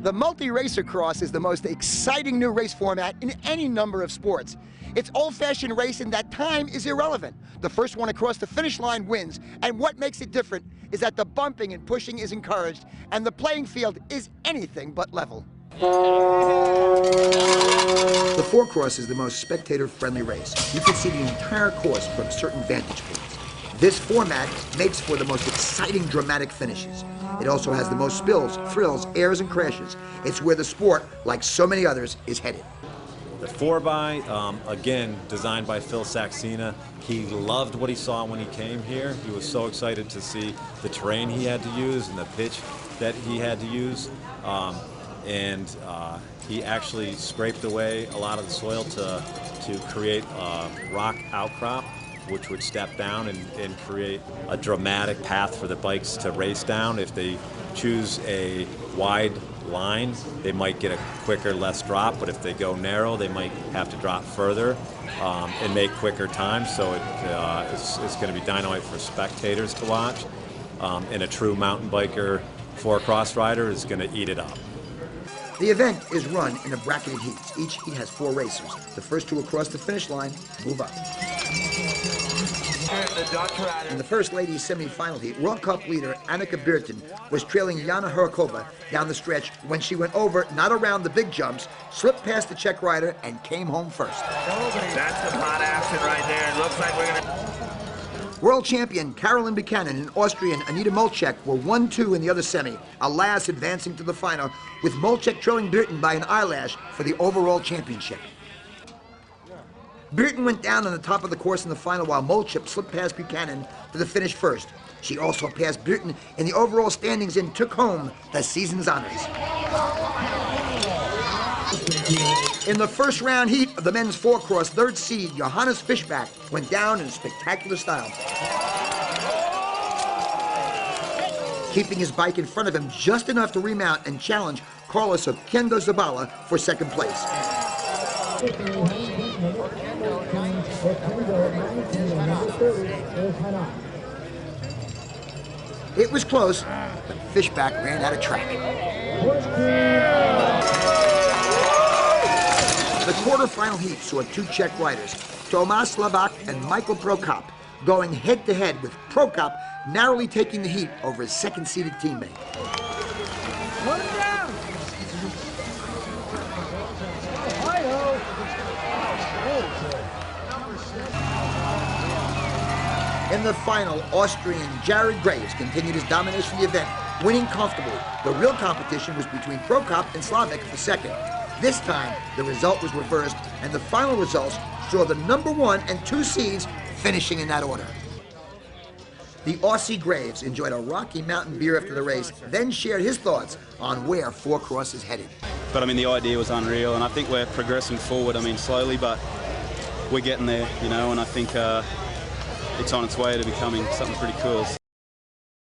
The multi-racer cross is the most exciting new race format in any number of sports. It's old-fashioned racing that time is irrelevant. The first one across the finish line wins, and what makes it different is that the bumping and pushing is encouraged, and the playing field is anything but level. The four-cross is the most spectator-friendly race. You can see the entire course from certain vantage points. This format makes for the most exciting, dramatic finishes. It also has the most spills, thrills, airs, and crashes. It's where the sport, like so many others, is headed. The 4x, again, designed by Phil Saxena. He loved what he saw when he came here. He was so excited to see the terrain he had to use and the pitch that he had to use. He actually scraped away a lot of the soil to create a rock outcrop, which would step down and create a dramatic path for the bikes to race down. If they choose a wide line, they might get a quicker, less drop, but if they go narrow, they might have to drop further and make quicker times. So it's going to be dynamite for spectators to watch, and a true mountain biker four-cross rider is going to eat it up. The event is run in a bracketed heats. Each heat has 4 racers. The first 2 across the finish line move up. In the first ladies semi-final heat, World Cup leader Annika Birten was trailing Jana Hurkova down the stretch when she went over, not around the big jumps, slipped past the Czech rider, and came home first. That's some hot action right there. It looks like we're going to... World champion Carolyn Buchanan and Austrian Anita Molchek were 1-2 in the other semi, alas advancing to the final, with Molchek trailing Birten by an eyelash for the overall championship. Birten went down on the top of the course in the final while Molchek slipped past Buchanan to the finish first. She also passed Birten in the overall standings and took home the season's honors. In the first round heat of the men's four-cross, 3rd seed Johannes Fischbach went down in spectacular style, keeping his bike in front of him just enough to remount and challenge Carlos Oquendo Zabala for 2nd place. It was close, but Fischbach ran out of track. The quarterfinal heat saw 2 Czech riders, Tomáš Slavák and Michael Prokop, going head-to-head with Prokop narrowly taking the heat over his 2nd-seeded teammate. In the final, Austrian Jared Graves continued his domination of the event, winning comfortably. The real competition was between Prokop and Slavik for 2nd. This time, the result was reversed, and the final results saw the number 1 and 2 seeds finishing in that order. The Aussie Graves enjoyed a Rocky Mountain beer after the race, then shared his thoughts on where four-cross is headed. But I mean, the idea was unreal, and I think we're progressing forward. I mean, slowly, but we're getting there, you know, and I think it's on its way to becoming something pretty cool.